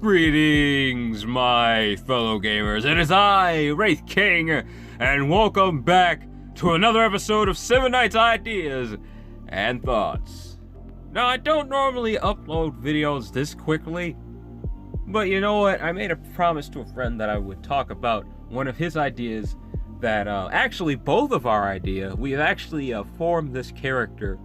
Greetings, my fellow gamers. It is I, Wraith King, and welcome back to another episode of Seven Nights Ideas and Thoughts. Now, I don't normally upload videos this quickly, but you know what? I made a promise to a friend that I would talk about one of his ideas that, actually both of our idea. We have actually formed this character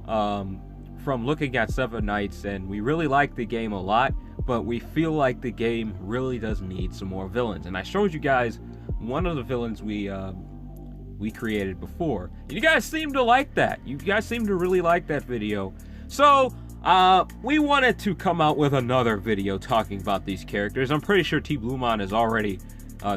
from looking at Seven Nights, and we really like the game a lot, but we feel like the game really does need some more villains. And I showed you guys one of the villains we created before. And you guys seem to like that. You guys seem to really like that video. So, we wanted to come out with another video talking about these characters. I'm pretty sure T. Bluemon has already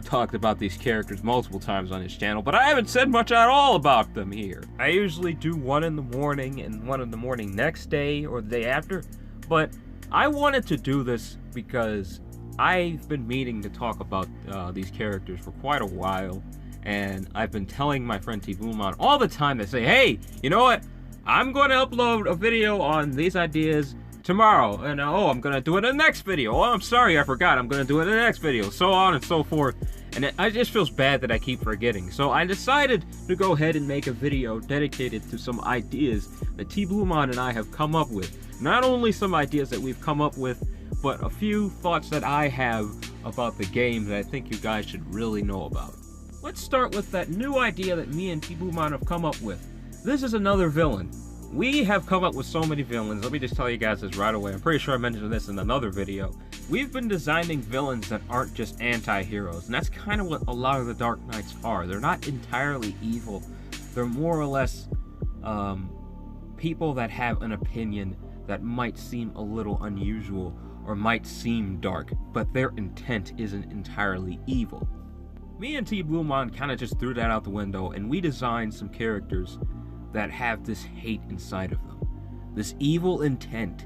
talked about these characters multiple times on his channel, but I haven't said much at all about them here. I usually do one in the morning and one in the morning next day or the day after, but I wanted to do this because I've been meaning to talk about these characters for quite a while, and I've been telling my friend T. Bluemon all the time to say, hey, you know what? I'm going to upload a video on these ideas tomorrow, and oh, I'm going to do it in the next video. Oh, I'm sorry, I forgot. I'm going to do it in the next video, so on and so forth. And it just feels bad that I keep forgetting. So I decided to go ahead and make a video dedicated to some ideas that T. Bluemon and I have come up with. Not only some ideas that we've come up with, but a few thoughts that I have about the game that I think you guys should really know about. Let's start with that new idea that me and T. Bluemon have come up with. This is another villain. We have come up with so many villains. Let me just tell you guys this right away. I'm pretty sure I mentioned this in another video. We've been designing villains that aren't just anti-heroes, and that's kind of what a lot of the Dark Knights are. They're not entirely evil. They're more or less people that have an opinion that might seem a little unusual or might seem dark, but their intent isn't entirely evil. Me and T. Bluemon kind of just threw that out the window, and we designed some characters that have this hate inside of them, this evil intent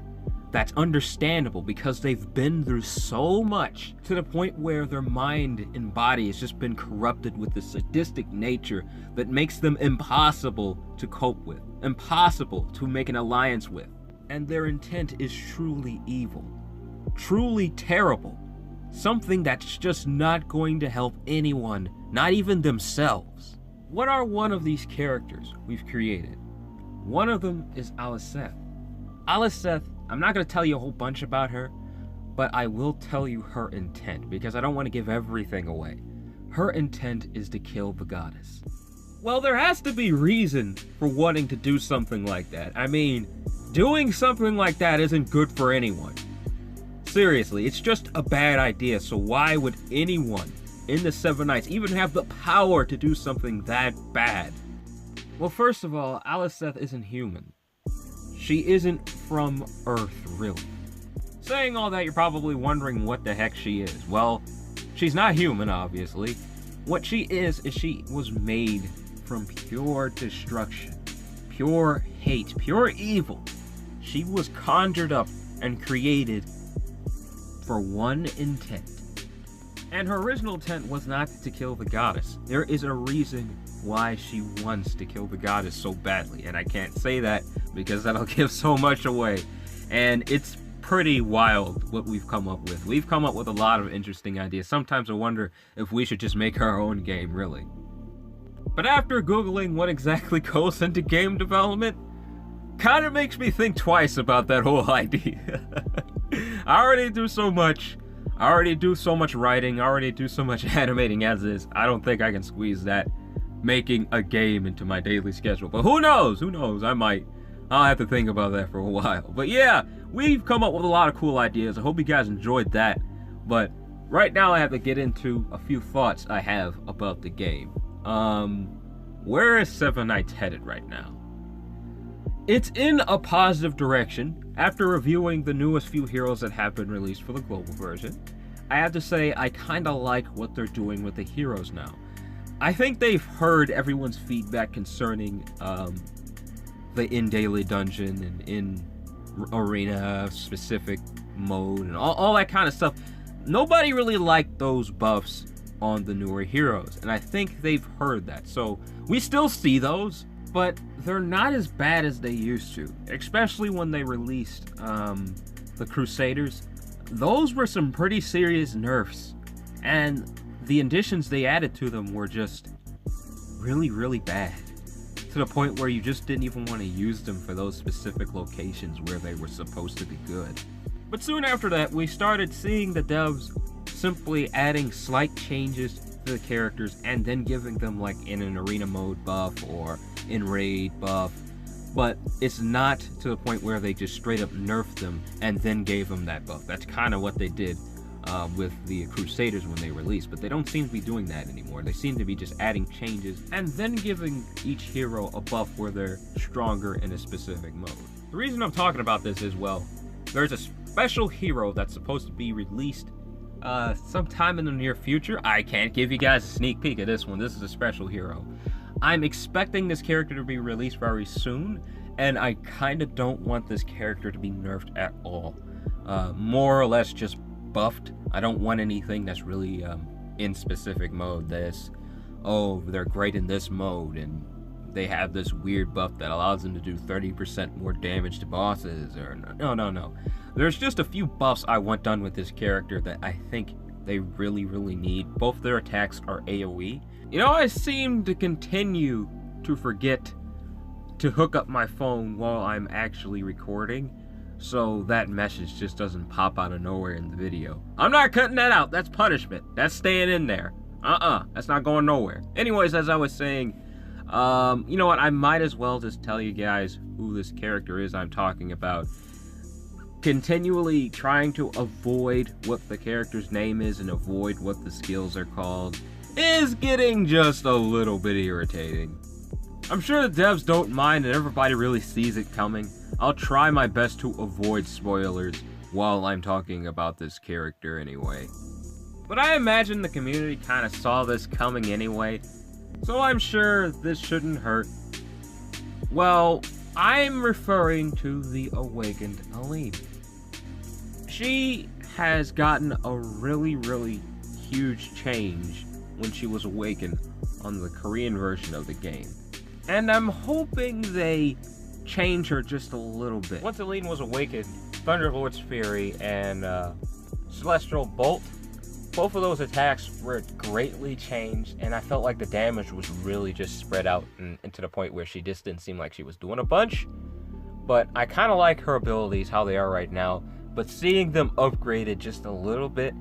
that's understandable because they've been through so much to the point where their mind and body has just been corrupted with this sadistic nature that makes them impossible to cope with, impossible to make an alliance with. And their intent is truly evil, truly terrible, something that's just not going to help anyone, not even themselves. What are one of these characters we've created? One of them is Aliceth. Aliceth, I'm not going to tell you a whole bunch about her, but I will tell you her intent, because I don't want to give everything away. Her intent is to kill the goddess. Well, there has to be reason for wanting to do something like that. I mean, doing something like that isn't good for anyone. Seriously, it's just a bad idea, so why would anyone in the Seven Nights even have the power to do something that bad? Well, first of all, Aliceth isn't human. She isn't from Earth, really. Saying all that, you're probably wondering what the heck she is. Well, she's not human, obviously. What she is she was made from pure destruction, pure hate, pure evil. She was conjured up and created for one intent. And her original intent was not to kill the goddess. There is a reason why she wants to kill the goddess so badly, and I can't say that because that'll give so much away. And it's pretty wild what we've come up with. We've come up with a lot of interesting ideas. Sometimes I wonder if we should just make our own game, really. But after Googling what exactly goes into game development, kind of makes me think twice about that whole idea. I already do so much. I already do so much writing, I already do so much animating as is. I don't think I can squeeze that making a game into my daily schedule. But who knows? Who knows? I'll have to think about that for a while. But yeah, we've come up with a lot of cool ideas. I hope you guys enjoyed that. But right now I have to get into a few thoughts I have about the game. Where is Seven Nights headed right now? It's in a positive direction. After reviewing the newest few heroes that have been released for the global version, I have to say I kind of like what they're doing with the heroes now. I think they've heard everyone's feedback concerning the in-daily dungeon and in-arena specific mode and all that kind of stuff. Nobody really liked those buffs on the newer heroes, and I think they've heard that. So we still see those, but they're not as bad as they used to, especially when they released the Crusaders. those were some pretty serious nerfs, and the additions they added to them were just really, really bad, to the point where you just didn't even want to use them for those specific locations where they were supposed to be good. But soon after that, we started seeing the devs simply adding slight changes to the characters and then giving them like in an arena mode buff or in raid buff. But it's not to the point where they just straight up nerfed them and then gave them that buff. That's kind of what they did with the Crusaders when they released, but they don't seem to be doing that anymore. They seem to be just adding changes and then giving each hero a buff where they're stronger in a specific mode. The reason I'm talking about this is, well, there's a special hero that's supposed to be released sometime in the near future. I can't give you guys a sneak peek of this one. This is a special hero. I'm expecting this character to be released very soon, and I kind of don't want this character to be nerfed at all. More or less just buffed. I don't want anything that's really in specific mode. Oh, they're great in this mode, and they have this weird buff that allows them to do 30% more damage to bosses, or no. There's just a few buffs I want done with this character that I think they really, really need. Both their attacks are AoE. You know, I seem to continue to forget to hook up my phone while I'm actually recording, so that message just doesn't pop out of nowhere in the video. I'm not cutting that out. That's punishment. That's staying in there. That's not going nowhere. Anyways, as I was saying, you know what? I might as well just tell you guys who this character is I'm talking about. Continually trying to avoid what the character's name is and avoid what the skills are called is getting just a little bit irritating. I'm sure the devs don't mind and everybody really sees it coming. I'll try my best to avoid spoilers while I'm talking about this character anyway. But I imagine the community kind of saw this coming anyway, so I'm sure this shouldn't hurt. Well, I'm referring to the awakened Allure. She has gotten a really, really huge change when she was awakened on the Korean version of the game. And I'm hoping they change her just a little bit. Once Allure was awakened, Thunderlord's Fury and Celestial Bolt, both of those attacks were greatly changed, and I felt like the damage was really just spread out and to the point where she just didn't seem like she was doing a bunch. But I kind of like her abilities, how they are right now, but seeing them upgraded just a little bit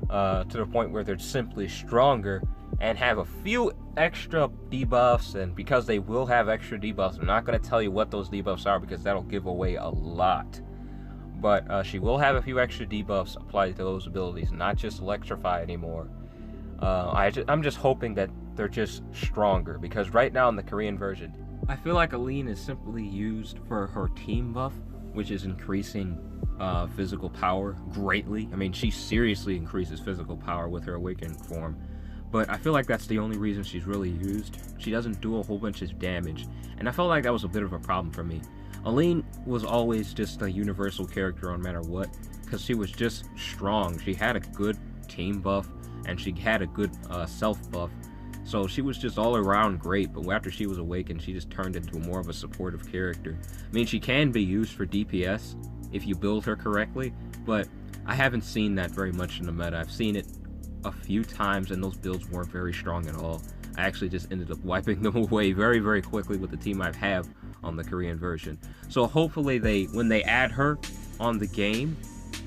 to the point where they're simply stronger and have a few extra debuffs, and because they will have extra debuffs, I'm not going to tell you what those debuffs are because that'll give away a lot. But she will have a few extra debuffs applied to those abilities, not just Electrify anymore. I'm just hoping that they're just stronger, because right now in the Korean version, I feel like Allure is simply used for her team buff, which is increasing physical power greatly. I mean, she seriously increases physical power with her awakened form, but I feel like that's the only reason she's really used. She doesn't do a whole bunch of damage, and I felt like that was a bit of a problem for me. Allure was always just a universal character no matter what, because she was just strong. She had a good team buff, and she had a good self buff, so she was just all around great. But after she was awakened, she just turned into more of a supportive character. I mean, she can be used for DPS if you build her correctly, but I haven't seen that very much in the meta. I've seen it a few times, and those builds weren't very strong at all. I actually just ended up wiping them away very, very quickly with the team I have on the Korean version. So hopefully when they add her on the game,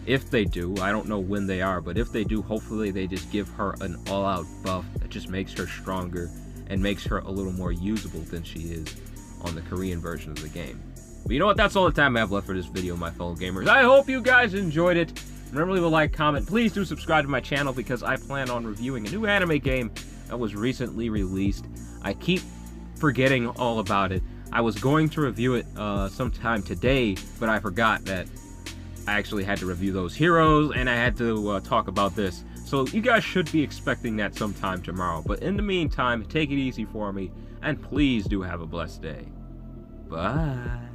if they do, I don't know when they are, but if they do, hopefully they just give her an all-out buff that just makes her stronger and makes her a little more usable than she is on the Korean version of the game. But you know what? That's all the time I have left for this video, my fellow gamers. I hope you guys enjoyed it. Remember, leave a like, comment. Please do subscribe to my channel because I plan on reviewing a new anime game that was recently released. I keep forgetting all about it. I was going to review it sometime today, but I forgot that I actually had to review those heroes, and I had to talk about this. So you guys should be expecting that sometime tomorrow. But in the meantime, take it easy for me, and please do have a blessed day. Bye.